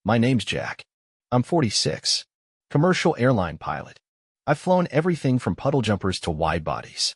My name's Jack. I'm 46. Commercial airline pilot. I've flown everything from puddle jumpers to wide bodies.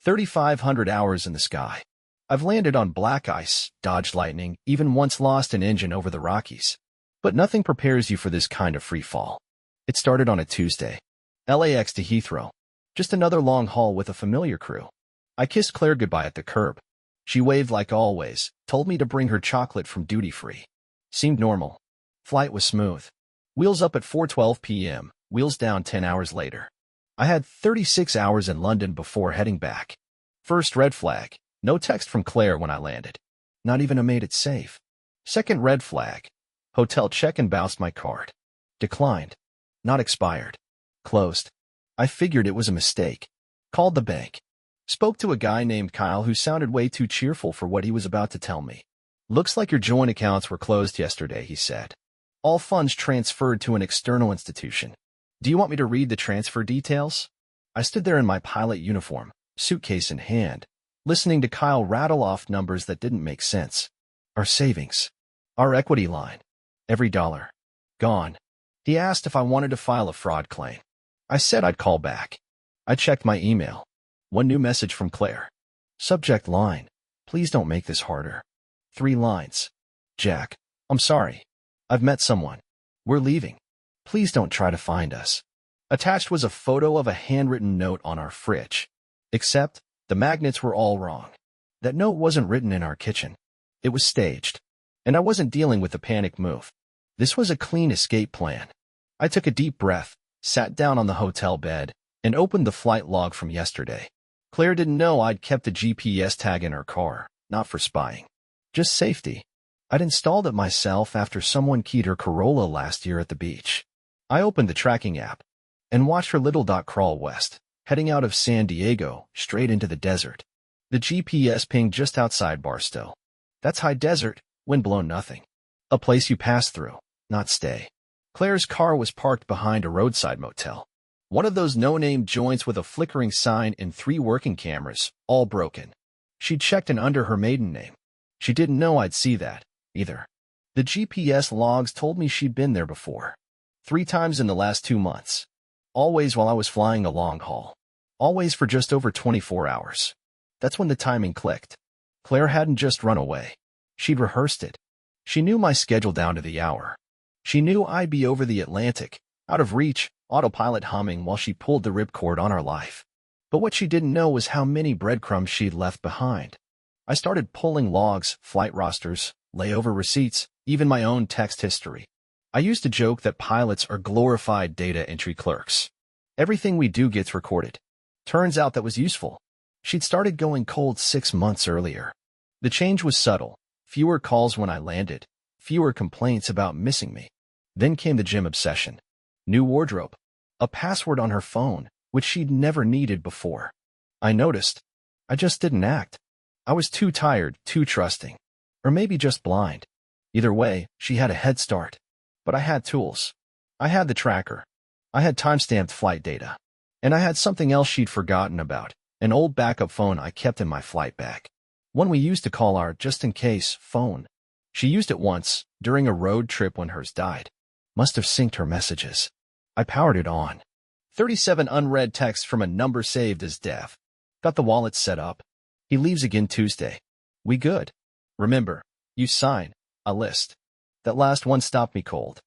3,500 hours in the sky. I've landed on black ice, dodged lightning, even once lost an engine over the Rockies. But nothing prepares you for this kind of free fall. It started on a Tuesday. LAX to Heathrow. Just another long haul with a familiar crew. I kissed Claire goodbye at the curb. She waved like always, told me to bring her chocolate from duty-free. Seemed normal. Flight was smooth. Wheels up at 4:12 p.m., wheels down 10 hours later. I had 36 hours in London before heading back. First red flag, no text from Claire when I landed. Not even a made it safe. Second red flag, hotel check-in bounced my card. Declined. Not expired. Closed. I figured it was a mistake. Called the bank. Spoke to a guy named Kyle who sounded way too cheerful for what he was about to tell me. Looks like your joint accounts were closed yesterday, he said. All funds transferred to an external institution. Do you want me to read the transfer details? I stood there in my pilot uniform, suitcase in hand, listening to Kyle rattle off numbers that didn't make sense. Our savings. Our equity line. Every dollar. Gone. He asked if I wanted to file a fraud claim. I said I'd call back. I checked my email. One new message from Claire. Subject line. Please don't make this harder. 3 lines. Jack, I'm sorry. I've met someone. We're leaving. Please don't try to find us. Attached was a photo of a handwritten note on our fridge. Except, the magnets were all wrong. That note wasn't written in our kitchen. It was staged. And I wasn't dealing with a panic move. This was a clean escape plan. I took a deep breath, sat down on the hotel bed, and opened the flight log from yesterday. Claire didn't know I'd kept a GPS tag in her car, not for spying. Just safety. I'd installed it myself after someone keyed her Corolla last year at the beach. I opened the tracking app and watched her little dot crawl west, heading out of San Diego, straight into the desert. The GPS pinged just outside Barstow. That's high desert, wind-blown nothing. A place you pass through, not stay. Claire's car was parked behind a roadside motel. One of those no-name joints with a flickering sign and 3 working cameras, all broken. She'd checked in under her maiden name. She didn't know I'd see that, either. The GPS logs told me she'd been there before. 3 times in the last 2 months. Always while I was flying a long haul. Always for just over 24 hours. That's when the timing clicked. Claire hadn't just run away. She'd rehearsed it. She knew my schedule down to the hour. She knew I'd be over the Atlantic, out of reach, autopilot humming while she pulled the ripcord on our life. But what she didn't know was how many breadcrumbs she'd left behind. I started pulling logs, flight rosters, layover receipts, even my own text history. I used to joke that pilots are glorified data entry clerks. Everything we do gets recorded. Turns out that was useful. She'd started going cold 6 months earlier. The change was subtle. Fewer calls when I landed. Fewer complaints about missing me. Then came the gym obsession. New wardrobe. A password on her phone, which she'd never needed before. I noticed. I just didn't act. I was too tired, too trusting. Or maybe just blind. Either way, she had a head start. But I had tools. I had the tracker. I had time-stamped flight data. And I had something else she'd forgotten about, an old backup phone I kept in my flight bag. One we used to call our just-in-case phone. She used it once, during a road trip when hers died. Must have synced her messages. I powered it on. 37 unread texts from a number saved as Dev. Got the wallet set up. He leaves again Tuesday. We good. Remember, you sign a list. That last one stopped me cold.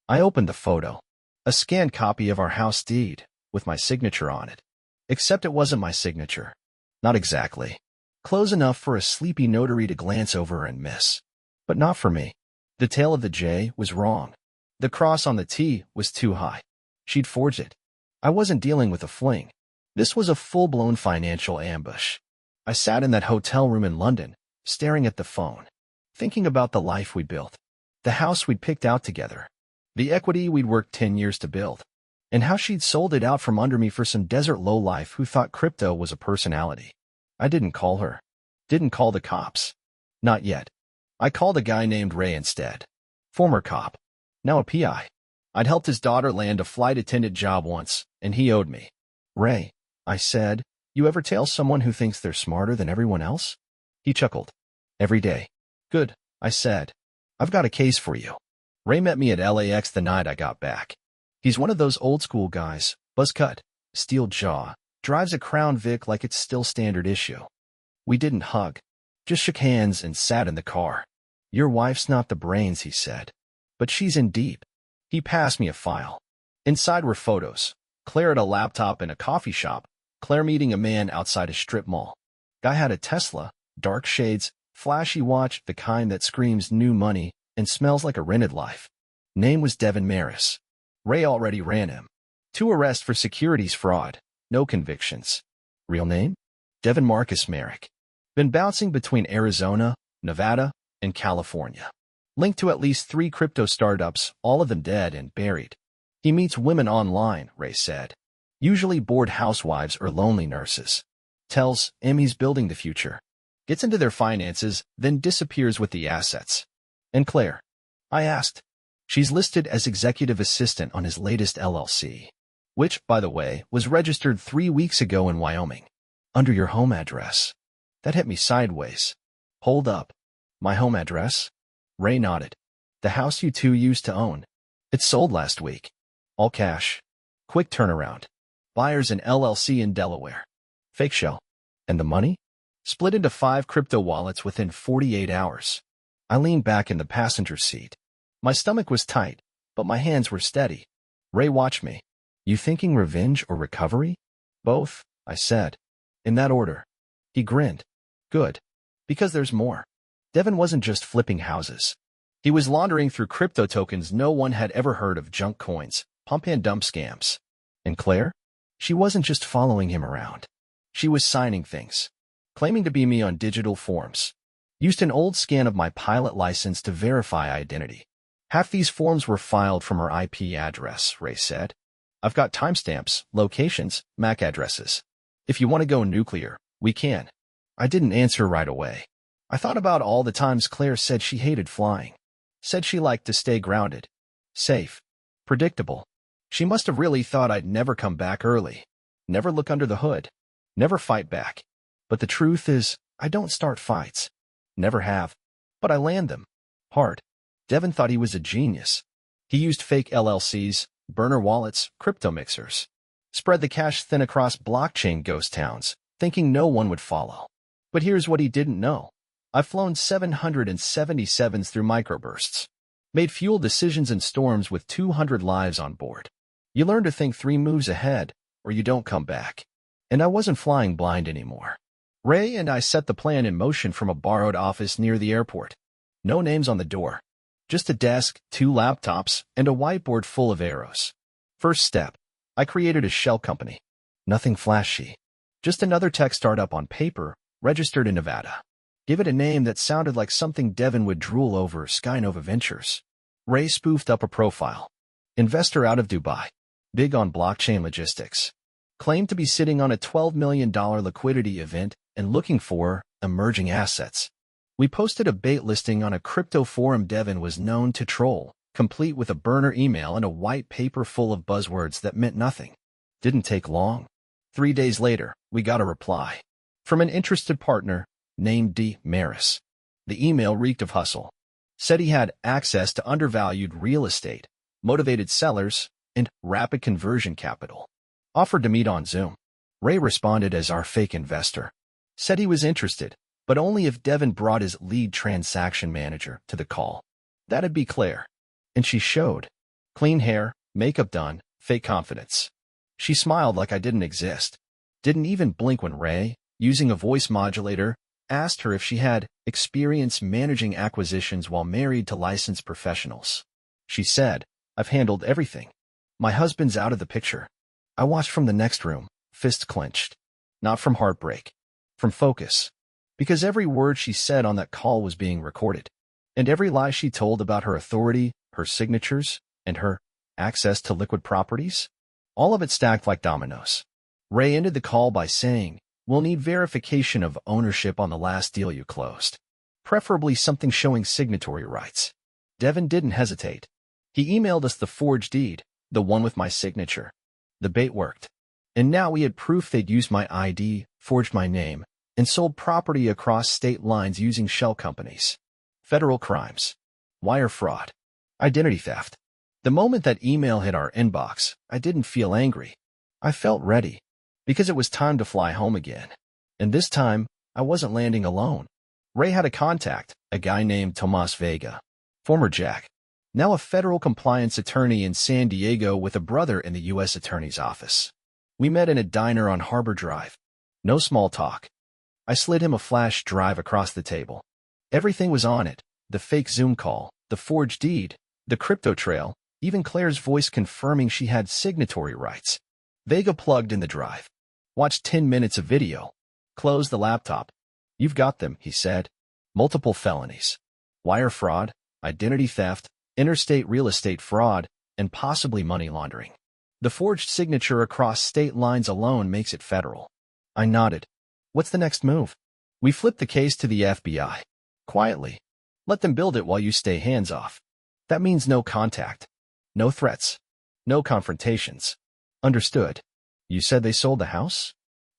I opened the photo. A scanned copy of our house deed, with my signature on it. Except it wasn't my signature. Not exactly. Close enough for a sleepy notary to glance over and miss. But not for me. The tail of the J was wrong. The cross on the T was too high. She'd forged it. I wasn't dealing with a fling. This was a full-blown financial ambush. I sat in that hotel room in London, staring at the phone, thinking about the life we built, the house we'd picked out together, the equity we'd worked 10 years to build, and how she'd sold it out from under me for some desert lowlife who thought crypto was a personality. I didn't call her. Didn't call the cops. Not yet. I called a guy named Ray instead. Former cop. Now a PI. I'd helped his daughter land a flight attendant job once, and he owed me. Ray, I said, you ever tail someone who thinks they're smarter than everyone else? He chuckled. Every day. Good, I said. I've got a case for you. Ray met me at LAX the night I got back. He's one of those old-school guys, buzz cut, steel jaw, drives a Crown Vic like it's still standard issue. We didn't hug, just shook hands and sat in the car. Your wife's not the brains, he said, but she's in deep. He passed me a file. Inside were photos. Claire at a laptop in a coffee shop, Claire meeting a man outside a strip mall. Guy had a Tesla, dark shades, flashy watch, the kind that screams new money and smells like a rented life. Name was Devin Maris. Ray already ran him. 2 arrests for securities fraud, no convictions. Real name? Devin Marcus Merrick. Been bouncing between Arizona, Nevada, and California. Linked to at least 3 crypto startups, all of them dead and buried. He meets women online, Ray said. Usually bored housewives or lonely nurses. Tells him he's building the future. Gets into their finances, then disappears with the assets. And Claire? I asked. She's listed as executive assistant on his latest LLC, which, by the way, was registered 3 weeks ago in Wyoming. Under your home address. That hit me sideways. Hold up. My home address? Ray nodded. The house you two used to own. It sold last week. All cash. Quick turnaround. Buyers an LLC in Delaware. Fake shell. And the money? Split into 5 crypto wallets within 48 hours. I leaned back in the passenger seat. My stomach was tight, but my hands were steady. Ray watched me. You thinking revenge or recovery? Both, I said. In that order. He grinned. Good. Because there's more. Devin wasn't just flipping houses. He was laundering through crypto tokens no one had ever heard of, junk coins, pump and dump scams. And Claire? She wasn't just following him around. She was signing things. Claiming to be me on digital forms. Used an old scan of my pilot license to verify identity. Half these forms were filed from her IP address, Ray said. I've got timestamps, locations, MAC addresses. If you want to go nuclear, we can. I didn't answer right away. I thought about all the times Claire said she hated flying. Said she liked to stay grounded. Safe. Predictable. She must have really thought I'd never come back early. Never look under the hood. Never fight back. But the truth is, I don't start fights. Never have. But I land them. Hard. Devin thought he was a genius. He used fake LLCs, burner wallets, crypto mixers. Spread the cash thin across blockchain ghost towns, thinking no one would follow. But here's what he didn't know. I've flown 777s through microbursts. Made fuel decisions in storms with 200 lives on board. You learn to think 3 moves ahead, or you don't come back. And I wasn't flying blind anymore. Ray and I set the plan in motion from a borrowed office near the airport. No names on the door. Just a desk, 2 laptops, and a whiteboard full of arrows. First step. I created a shell company. Nothing flashy. Just another tech startup on paper, registered in Nevada. Give it a name that sounded like something Devin would drool over, Skynova Ventures. Ray spoofed up a profile. Investor out of Dubai. Big on blockchain logistics. Claimed to be sitting on a $12 million liquidity event and looking for emerging assets. We posted a bait listing on a crypto forum Devin was known to troll, complete with a burner email and a white paper full of buzzwords that meant nothing. Didn't take long. 3 days later, we got a reply. From an interested partner, named D. Maris. The email reeked of hustle. Said he had access to undervalued real estate, motivated sellers, and rapid conversion capital. Offered to meet on Zoom. Ray responded as our fake investor. Said he was interested, but only if Devin brought his lead transaction manager to the call. That'd be Claire. And she showed. Clean hair, makeup done, fake confidence. She smiled like I didn't exist. Didn't even blink when Ray, using a voice modulator, asked her if she had experience managing acquisitions while married to licensed professionals. She said, I've handled everything. My husband's out of the picture. I watched from the next room, fists clenched. Not from heartbreak. From focus. Because every word she said on that call was being recorded. And every lie she told about her authority, her signatures, and her access to liquid properties, all of it stacked like dominoes. Ray ended the call by saying, we'll need verification of ownership on the last deal you closed. Preferably something showing signatory rights. Devin didn't hesitate. He emailed us the forged deed, the one with my signature. The bait worked. And now we had proof they'd used my ID, forged my name, and sold property across state lines using shell companies. Federal crimes. Wire fraud. Identity theft. The moment that email hit our inbox, I didn't feel angry. I felt ready, because it was time to fly home again. And this time, I wasn't landing alone. Ray had a contact, a guy named Tomas Vega, former Jack, now a federal compliance attorney in San Diego with a brother in the U.S. Attorney's Office. We met in a diner on Harbor Drive. No small talk. I slid him a flash drive across the table. Everything was on it: the fake Zoom call, the forged deed, the crypto trail, even Claire's voice confirming she had signatory rights. Vega plugged in the drive. Watched 10 minutes of video. Closed the laptop. "You've got them," he said. "Multiple felonies. Wire fraud, identity theft, interstate real estate fraud, and possibly money laundering. The forged signature across state lines alone makes it federal." I nodded. "What's the next move?" "We flipped the case to the FBI. Quietly. Let them build it while you stay hands off. That means no contact. No threats. No confrontations." "Understood." "You said they sold the house?"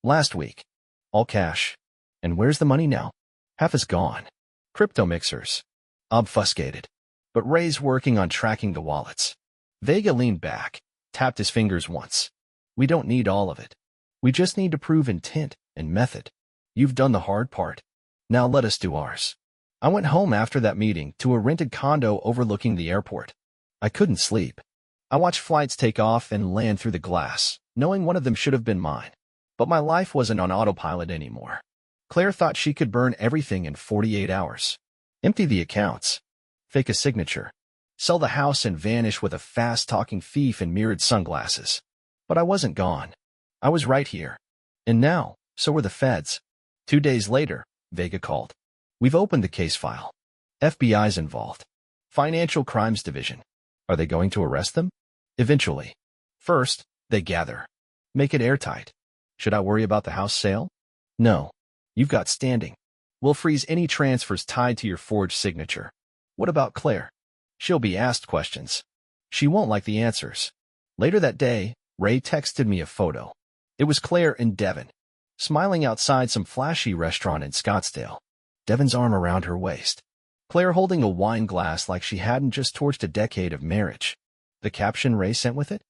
"Last week. All cash." "And where's the money now?" "Half is gone. Crypto mixers." Obfuscated. "But Ray's working on tracking the wallets." Vega leaned back, tapped his fingers once. "We don't need all of it. We just need to prove intent and method. You've done the hard part. Now let us do ours." I went home after that meeting to a rented condo overlooking the airport. I couldn't sleep. I watched flights take off and land through the glass, knowing one of them should have been mine. But my life wasn't on autopilot anymore. Claire thought she could burn everything in 48 hours. Empty the accounts. Fake a signature. Sell the house and vanish with a fast-talking thief in mirrored sunglasses. But I wasn't gone. I was right here. And now, so were the feds. 2 days later, Vega called. "We've opened the case file. FBI's involved. Financial Crimes Division. Are they going to arrest them?" "Eventually. First, they gather. Make it airtight." "Should I worry about the house sale?" "No. You've got standing. We'll freeze any transfers tied to your forged signature." "What about Claire?" "She'll be asked questions. She won't like the answers." Later that day, Ray texted me a photo. It was Claire and Devin, smiling outside some flashy restaurant in Scottsdale. Devin's arm around her waist. Claire holding a wine glass like she hadn't just torched a decade of marriage. The caption Ray sent with it?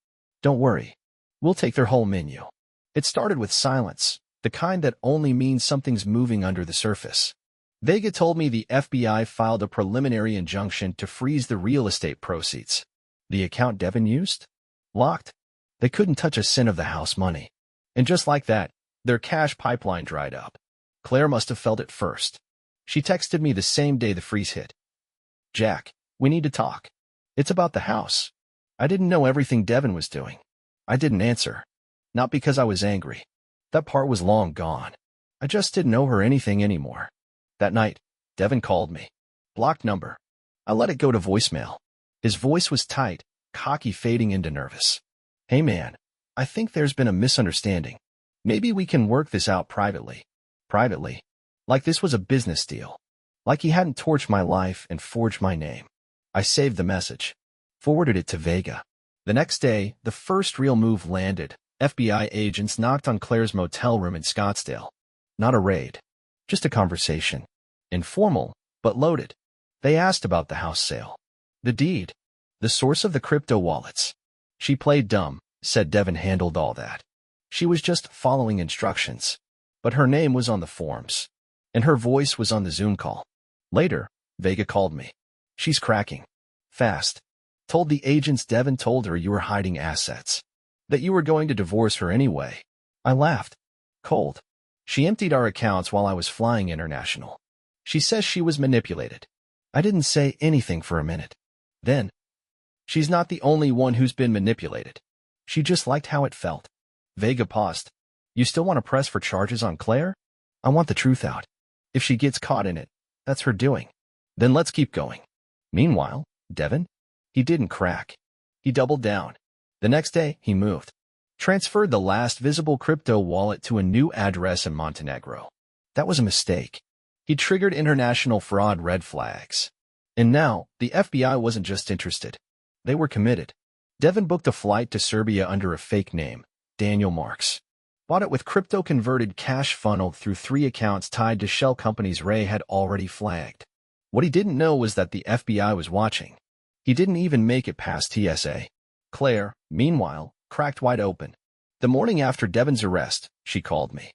"Don't worry. We'll take their whole menu." It started with silence, the kind that only means something's moving under the surface. Vega told me the FBI filed a preliminary injunction to freeze the real estate proceeds. The account Devin used? Locked. They couldn't touch a cent of the house money. And just like that, their cash pipeline dried up. Claire must have felt it first. She texted me the same day the freeze hit. "Jack, we need to talk. It's about the house." I didn't know everything Devin was doing. I didn't answer. Not because I was angry. That part was long gone. I just didn't owe her anything anymore. That night, Devin called me. Blocked number. I let it go to voicemail. His voice was tight, cocky, fading into nervous. "Hey man, I think there's been a misunderstanding. Maybe we can work this out privately." Privately? Like this was a business deal. Like he hadn't torched my life and forged my name. I saved the message. Forwarded it to Vega. The next day, the first real move landed. FBI agents knocked on Claire's motel room in Scottsdale. Not a raid. Just a conversation. Informal, but loaded. They asked about the house sale. The deed. The source of the crypto wallets. She played dumb, said Devin handled all that. She was just following instructions. But her name was on the forms. And her voice was on the Zoom call. Later, Vega called me. "She's cracking. Fast. Told the agents Devin told her you were hiding assets. That you were going to divorce her anyway." I laughed. Cold. "She emptied our accounts while I was flying international. She says she was manipulated." I didn't say anything for a minute. Then, "She's not the only one who's been manipulated. She just liked how it felt." Vega paused. "You still want to press for charges on Claire?" "I want the truth out. If she gets caught in it, that's her doing. Then let's keep going." Meanwhile, Devin? He didn't crack. He doubled down. The next day, he moved. Transferred the last visible crypto wallet to a new address in Montenegro. That was a mistake. He triggered international fraud red flags. And now, the FBI wasn't just interested. They were committed. Devin booked a flight to Serbia under a fake name, Daniel Marks. Bought it with crypto-converted cash funneled through 3 accounts tied to shell companies Ray had already flagged. What he didn't know was that the FBI was watching. He didn't even make it past TSA. Claire, meanwhile, cracked wide open. The morning after Devin's arrest, she called me.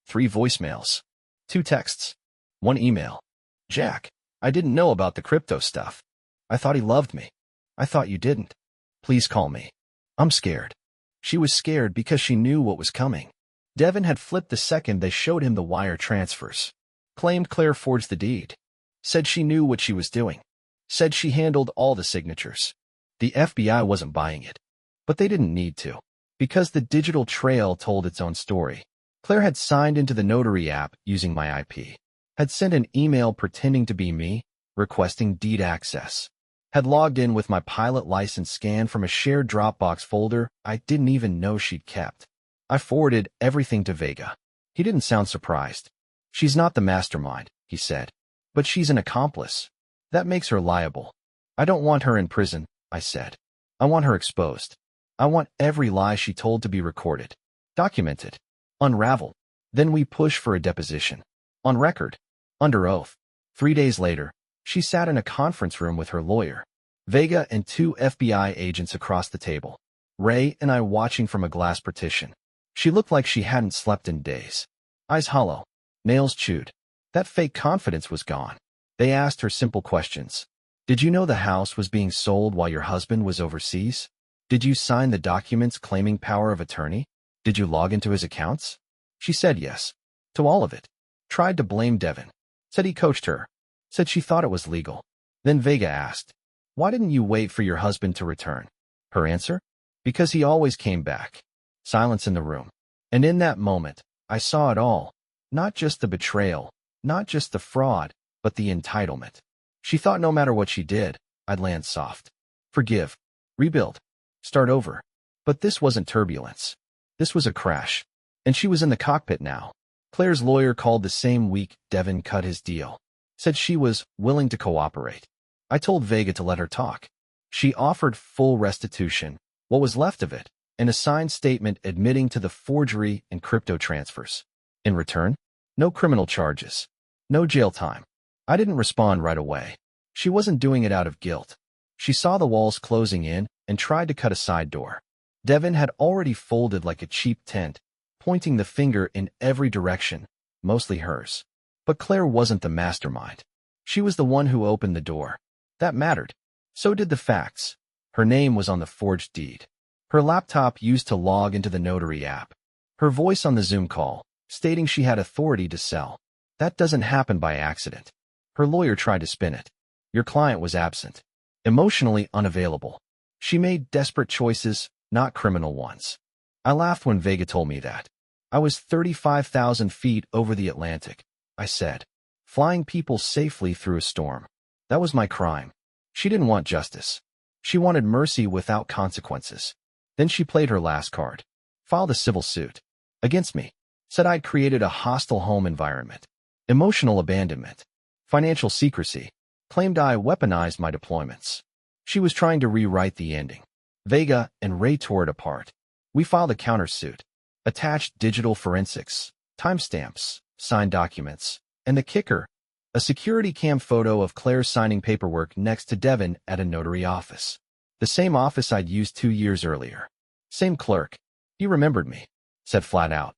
3 voicemails. 2 texts. 1 email. Jack, I didn't know about the crypto stuff. I thought he loved me. I thought you didn't. Please call me. I'm scared. She was scared because she knew what was coming. Devin had flipped the second they showed him the wire transfers. Claimed Claire forged the deed. Said she knew what she was doing. Said she handled all the signatures. The FBI wasn't buying it. But they didn't need to. Because the digital trail told its own story. Claire had signed into the notary app using my IP. Had sent an email pretending to be me, requesting deed access. Had logged in with my pilot license scanned from a shared Dropbox folder I didn't even know she'd kept. I forwarded everything to Vega. He didn't sound surprised. She's not the mastermind, he said. But she's an accomplice. That makes her liable. I don't want her in prison, I said. I want her exposed. I want every lie she told to be recorded. Documented. Unraveled. Then we push for a deposition. On record. Under oath. 3 days later, she sat in a conference room with her lawyer, Vega and 2 FBI agents across the table. Ray and I watching from a glass partition. She looked like she hadn't slept in days. Eyes hollow. Nails chewed. That fake confidence was gone. They asked her simple questions. Did you know the house was being sold while your husband was overseas? Did you sign the documents claiming power of attorney? Did you log into his accounts? She said yes. To all of it. Tried to blame Devin. Said he coached her. Said she thought it was legal. Then Vega asked, why didn't you wait for your husband to return? Her answer? Because he always came back. Silence in the room. And in that moment, I saw it all. Not just the betrayal, not just the fraud, but the entitlement. She thought no matter what she did, I'd land soft. Forgive. Rebuild. Start over. But this wasn't turbulence. This was a crash. And she was in the cockpit now. Claire's lawyer called the same week Devin cut his deal. Said she was willing to cooperate. I told Vega to let her talk. She offered full restitution, what was left of it, and a signed statement admitting to the forgery and crypto transfers. In return, no criminal charges. No jail time. I didn't respond right away. She wasn't doing it out of guilt. She saw the walls closing in and tried to cut a side door. Devin had already folded like a cheap tent, pointing the finger in every direction, mostly hers. But Claire wasn't the mastermind. She was the one who opened the door. That mattered. So did the facts. Her name was on the forged deed. Her laptop used to log into the notary app. Her voice on the Zoom call, stating she had authority to sell. That doesn't happen by accident. Her lawyer tried to spin it. Your client was absent. Emotionally unavailable. She made desperate choices, not criminal ones. I laughed when Vega told me that. I was 35,000 feet over the Atlantic, I said. Flying people safely through a storm. That was my crime. She didn't want justice. She wanted mercy without consequences. Then she played her last card. Filed a civil suit. Against me. Said I'd created a hostile home environment. Emotional abandonment. Financial secrecy. Claimed I weaponized my deployments. She was trying to rewrite the ending. Vega and Ray tore it apart. We filed a countersuit. Attached digital forensics, timestamps, signed documents, and the kicker, a security cam photo of Claire signing paperwork next to Devin at a notary office. The same office I'd used 2 years earlier. Same clerk. He remembered me. Said flat out.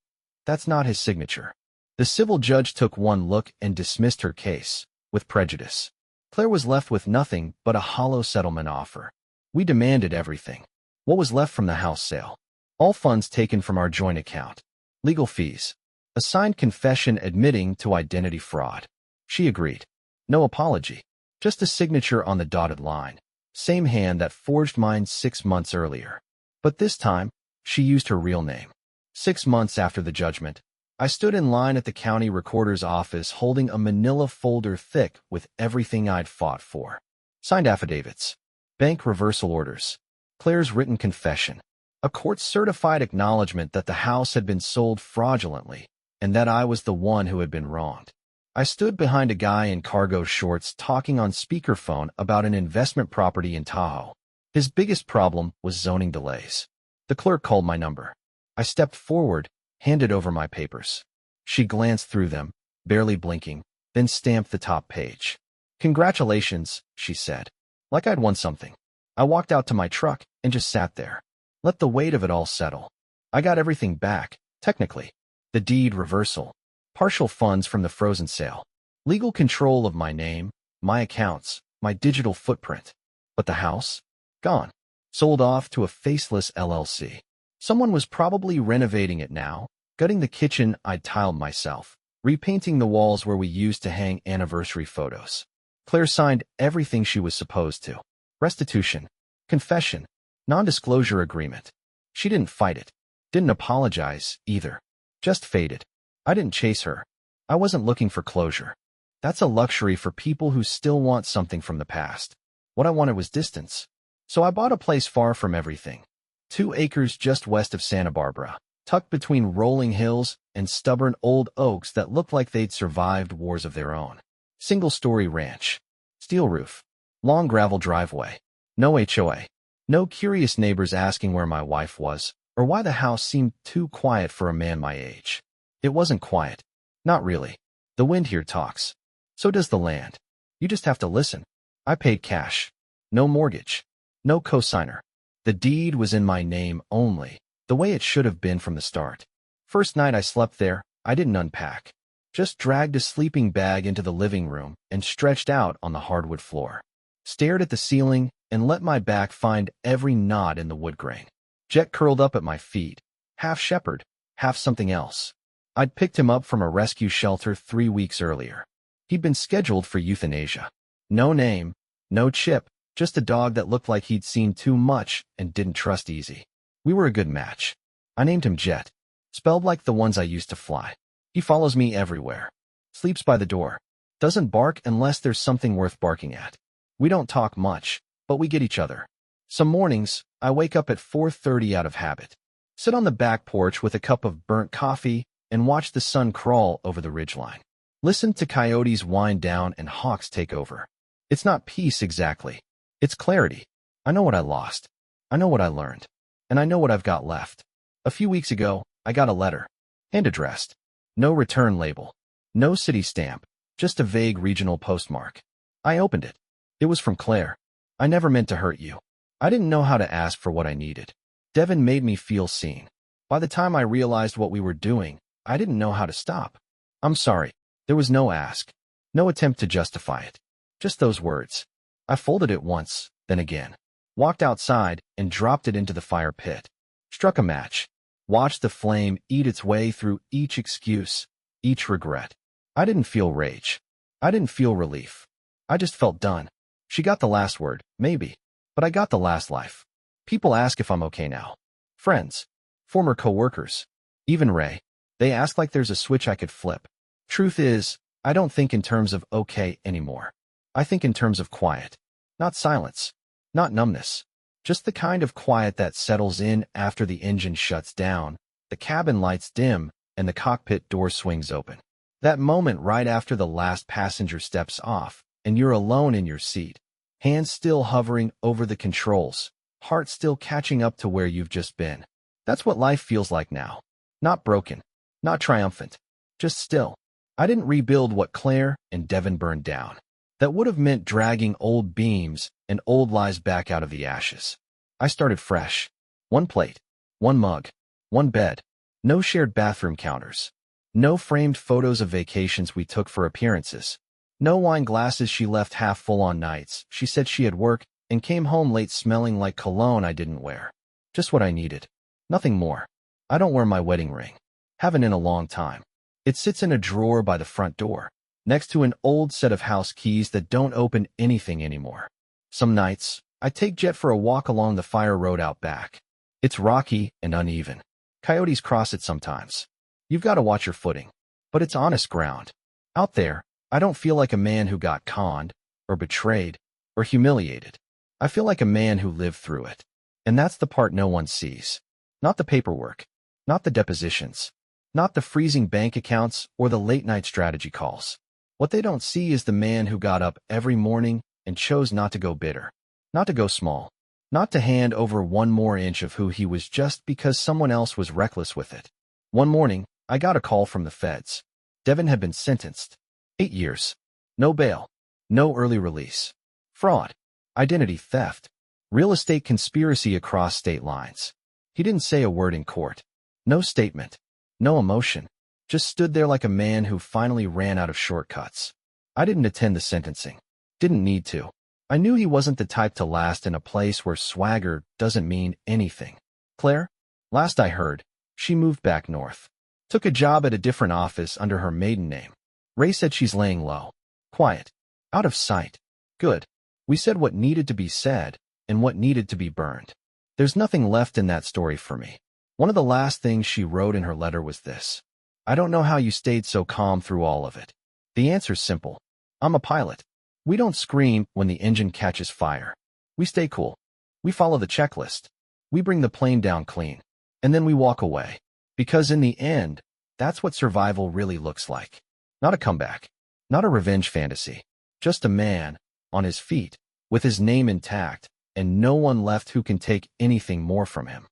That's not his signature. The civil judge took one look and dismissed her case, with prejudice. Claire was left with nothing but a hollow settlement offer. We demanded everything. What was left from the house sale? All funds taken from our joint account. Legal fees. A signed confession admitting to identity fraud. She agreed. No apology. Just a signature on the dotted line. Same hand that forged mine 6 months earlier. But this time, she used her real name. 6 months after the judgment, I stood in line at the county recorder's office holding a manila folder thick with everything I'd fought for. Signed affidavits. Bank reversal orders. Claire's written confession. A court-certified acknowledgement that the house had been sold fraudulently and that I was the one who had been wronged. I stood behind a guy in cargo shorts talking on speakerphone about an investment property in Tahoe. His biggest problem was zoning delays. The clerk called my number. I stepped forward, handed over my papers. She glanced through them, barely blinking, then stamped the top page. Congratulations, she said. Like I'd won something. I walked out to my truck and just sat there. Let the weight of it all settle. I got everything back, technically. The deed reversal, partial funds from the frozen sale, legal control of my name, my accounts, my digital footprint. But the house? Gone. Sold off to a faceless LLC. Someone was probably renovating it now, gutting the kitchen I'd tiled myself, repainting the walls where we used to hang anniversary photos. Claire signed everything she was supposed to. Restitution, confession, non-disclosure agreement. She didn't fight it. Didn't apologize, either. Just faded. I didn't chase her. I wasn't looking for closure. That's a luxury for people who still want something from the past. What I wanted was distance. So I bought a place far from everything. 2 acres just west of Santa Barbara, tucked between rolling hills and stubborn old oaks that looked like they'd survived wars of their own. Single-story ranch. Steel roof. Long gravel driveway. No HOA. No curious neighbors asking where my wife was, or why the house seemed too quiet for a man my age. It wasn't quiet. Not really. The wind here talks. So does the land. You just have to listen. I paid cash. No mortgage. No cosigner. The deed was in my name only, the way it should have been from the start. First night I slept there, I didn't unpack. Just dragged a sleeping bag into the living room and stretched out on the hardwood floor. Stared at the ceiling and let my back find every knot in the wood grain. Jet curled up at my feet, half shepherd, half something else. I'd picked him up from a rescue shelter 3 weeks earlier. He'd been scheduled for euthanasia. No name, no chip, just a dog that looked like he'd seen too much and didn't trust easy. We were a good match. I named him Jet, spelled like the ones I used to fly. He follows me everywhere. Sleeps by the door. Doesn't bark unless there's something worth barking at. We don't talk much, but we get each other. Some mornings, I wake up at 4:30 out of habit. Sit on the back porch with a cup of burnt coffee and watch the sun crawl over the ridgeline. Listen to coyotes wind down and hawks take over. It's not peace exactly. It's clarity. I know what I lost. I know what I learned. And I know what I've got left. A few weeks ago, I got a letter. Hand-addressed. No return label. No city stamp. Just a vague regional postmark. I opened it. It was from Claire. I never meant to hurt you. I didn't know how to ask for what I needed. Devin made me feel seen. By the time I realized what we were doing, I didn't know how to stop. I'm sorry. There was no ask. No attempt to justify it. Just those words. I folded it once, then again. Walked outside and dropped it into the fire pit. Struck a match. Watched the flame eat its way through each excuse, each regret. I didn't feel rage. I didn't feel relief. I just felt done. She got the last word, maybe. But I got the last life. People ask if I'm okay now. Friends. Former co-workers. Even Ray. They ask like there's a switch I could flip. Truth is, I don't think in terms of okay anymore. I think in terms of quiet. Not silence. Not numbness. Just the kind of quiet that settles in after the engine shuts down, the cabin lights dim, and the cockpit door swings open. That moment right after the last passenger steps off, and you're alone in your seat. Hands still hovering over the controls, heart still catching up to where you've just been. That's what life feels like now. Not broken. Not triumphant. Just still. I didn't rebuild what Claire and Devin burned down. That would have meant dragging old beams and old lies back out of the ashes. I started fresh. 1 plate. 1 mug. 1 bed. No shared bathroom counters. No framed photos of vacations we took for appearances. No wine glasses she left half full on nights. She said she had work and came home late smelling like cologne I didn't wear. Just what I needed. Nothing more. I don't wear my wedding ring. Haven't in a long time. It sits in a drawer by the front door, next to an old set of house keys that don't open anything anymore. Some nights, I take Jet for a walk along the fire road out back. It's rocky and uneven. Coyotes cross it sometimes. You've got to watch your footing. But it's honest ground. Out there, I don't feel like a man who got conned, or betrayed, or humiliated. I feel like a man who lived through it. And that's the part no one sees. Not the paperwork. Not the depositions. Not the freezing bank accounts or the late-night strategy calls. What they don't see is the man who got up every morning and chose not to go bitter. Not to go small. Not to hand over 1 more inch of who he was just because someone else was reckless with it. One morning, I got a call from the feds. Devin had been sentenced. 8 years. No bail. No early release. Fraud. Identity theft. Real estate conspiracy across state lines. He didn't say a word in court. No statement. No emotion. Just stood there like a man who finally ran out of shortcuts. I didn't attend the sentencing. Didn't need to. I knew he wasn't the type to last in a place where swagger doesn't mean anything. Claire? Last I heard, she moved back north. Took a job at a different office under her maiden name. Ray said she's laying low. Quiet. Out of sight. Good. We said what needed to be said and what needed to be burned. There's nothing left in that story for me. One of the last things she wrote in her letter was this. I don't know how you stayed so calm through all of it. The answer's simple. I'm a pilot. We don't scream when the engine catches fire. We stay cool. We follow the checklist. We bring the plane down clean. And then we walk away. Because in the end, that's what survival really looks like. Not a comeback. Not a revenge fantasy. Just a man, on his feet, with his name intact, and no one left who can take anything more from him.